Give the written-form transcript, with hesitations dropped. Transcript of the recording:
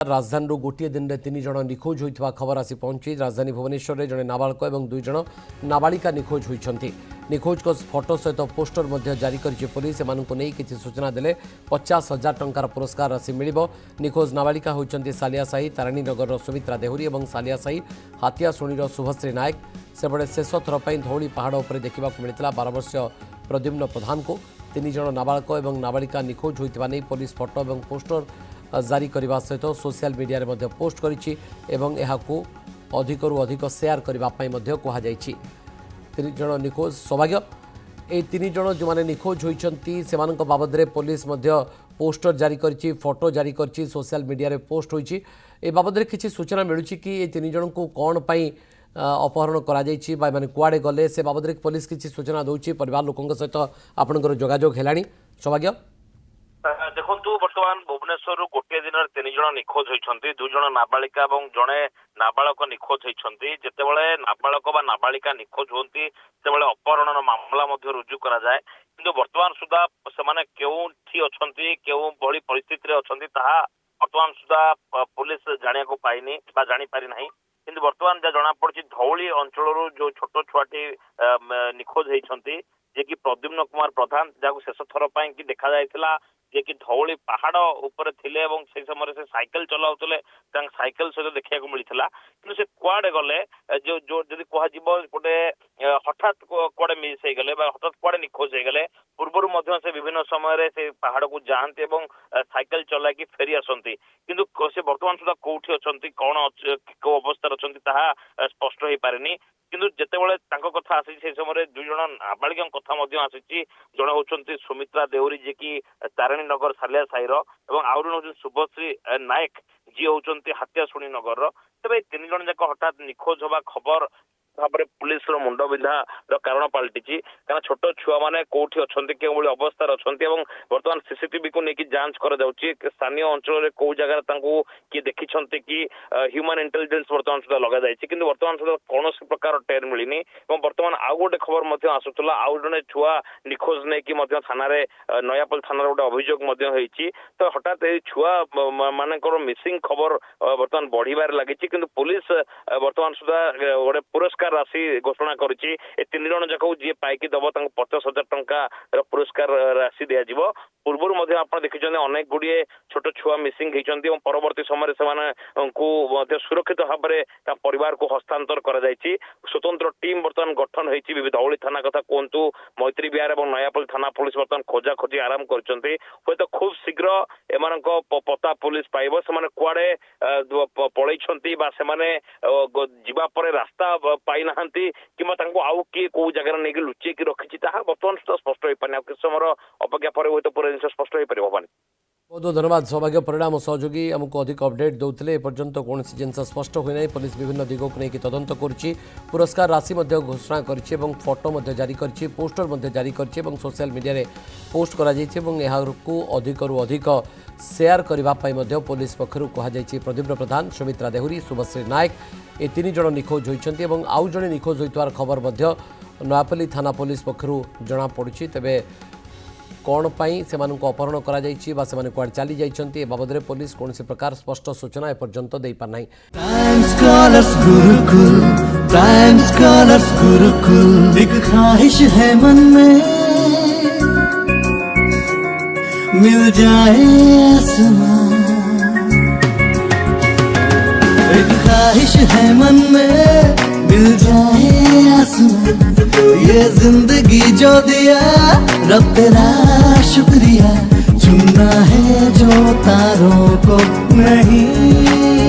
राजधानी गोटे दिन में 3 जन निखोज होता खबर आसी पहुंची। राजधानी भुवनेश्वर में जड़े नाबालक और 2 जन नाबालिका निखोज होती। निखोज को फोटो सहित पोस्टर जारी कर पुलिस एमानंकु नहीं किसी सूचना देले 50,000 टंकार पुरस्कार राशि मिल। निखोज नाबालिका होती सालियासाही तारिणीनगर सुमित्रा देहुरी और सालियासाही हाथियाशुणीर शुभश्री नायक। सेबड़े शेष थर पर धौली पहाड़ पर देखा मिलता 12 वर्षीय प्रद्युम्न प्रधान को। 3 जन नाबालक और नाबालिका निखोज होता नहीं पुलिस फोटो और पोस्टर जारी करने सहित सोशल मीडिया रे पोस्ट करिछि एवं एहाकू अधिकरु अधिक शेयर करने कहुई। 3 जन निखोज सौभाग्य ए 3 जन जो माने निखोज होइछंती सेमानक बाबद रे पुलिस पोस्टर जारी करिछि फोटो जारी करिछि सोशल मीडिया रे पोस्ट होइछि। ए बाबद रे किछि सूचना मिलुछि कि ए 3 जन को कोन पई अपहरण करा जाइछि बा माने कुआडे गले से बाबद रे पुलिस किछि सूचना दउछि। परिवार लोकंक सहित आपनकर जोगाजोग हेलाणी सौभाग्य देखु बर्तमान भुवनेश्वर गोटे दिन 3 जन निखोज होती 2 जन नाबालिका और जड़े नाबालक निखोज होती। जितेबाला नाबालक बा नाबालिका निखोज होती से अपहरण मामला रुजु करा जाए किंतु वर्तमान सुधा से क्यों अच्छी क्यों भली परिस्थिति अच्छी वर्तमान सुधा पुलिस जाना पाइनी जानी पारि ना। किंतु वर्तमान जहाँ जना पड़ी धौली अंचल जो छोट छुआटी निखोज होती जे कि प्रद्युम्न कुमार प्रधान जहाँ शेष थर पर देखा जाइथिला जे कि धौली पहाड़ ऊपर थिले एवं से समय से साइकिल चलाउतले साइकिल सहित देखा मिलता कि से कुआडे गले जो जो जदि कह गोटे हठात कुआडे मिस हो गले हठात कुआडे निखोज हो गले पूर्व से विभिन्न समय से पहाड़ को जाते और साइकिल चला कि फेरी आसती किंतु से वर्तमान सुधा कौटी अच्छा कौन कौ अवस्था अच्छा स्पष्ट हो पारे किंतु जितेबाला कथा आसी से समय 2 जन नाबालिका कथा आसी जड़े होती सुमित्रा देहुरी जी की तारिणीनगर सालिया साहिर और आउ जन हूँ शुभश्री नायक जी होती हाथियाशुणी नगर। तेज 3 जन जाक हठात निखोज हवा खबर भाव पुलिस मुंड विधा कारण पलटि कारण छोट छुआ मैंने कौटी अच्छा क्यों अवस्था अच्छा बर्तमान सीसीटीवी को लेकिन जांच कर स्थानीय अंचल कौ जगार किए देखी कि ह्यूमन इंटेलिजेंस बर्तमान सुधा लग जाए कि बर्तमान सुधा कौन प्रकार टेर मिलनी। बर्तमान आउ गोटे खबर आसूला आउ जड़े छुआ निखोज नहीं कि थाना नयापल थाना गोटे अभियोग तो हठात ये छुआ मान मिसिंग खबर बर्तमान बढ़िबार लगी कि पुलिस बर्तमान सुधा गोटे पुरस्कार राशि घोषणा करिछि। 3 जन जाक जी पाइकी दब 50,000 टंका पुरस्कार राशि दिया। पूर्व आप देखिए अनेक गुड़िए छोट छुआ मिसिंग होती परवर्ती समय से सुरक्षित भाव में परिवार को हस्तांतर कर स्वतंत्र टीम बर्तमान गठन होती धौली थाना कथा कहतु मैत्री विहार और नयापल थाना पुलिस बर्तमान खोजा खोजी आरंभ कर तो खूब शीघ्र एम पता पुलिस पाइब से कुआडे पलैछंती रास्ता पाई ना कि आउ किए कौ जगह नहीं लुचेक रखी बर्तमान सुधा स्पष्ट हो पाने किस समय अपेक्षा पर हूँ पूरा जिन स्पष्ट हो पार। बहुत बहुत धन्यवाद सौभाग्य परिणाम सहयोगी आमको अधिक अपडेट दौले एपर्यंत कौन जिन स्पष्ट होना पुलिस विभिन्न दिग को लेकिन तदंत कर पुरस्कार राशि घोषणा कर फोटो जारी कर पोस्टर जारी कर सोशल मीडिया रे पोस्ट कर अधिकरू अधिक शेयर करने पुलिस पक्षर कहुई। प्रद्युम्न प्रधान सुमित्रा देहुरी शुभश्री नायक ए 3 जन निखोज होती आउ जड़े निखोज होतार खबर नयापल्ली थाना पुलिस पक्षर जना पड़ी। तेबे कौन पाई से अपहरण करा जाइछि बा से कुआडे चली जाइछन्ती बाबद रे पुलिस कौन से प्रकार स्पष्ट सूचना एपर्यंत दे पार नाही। एक ख्वाहिश है मन में मिल जाए आसमां, एक ख्वाहिश है मन में मिल जाए आसमां, ये जिंदगी जो दिया रब तेरा शुक्रिया, चुनना है जो तारों को नहीं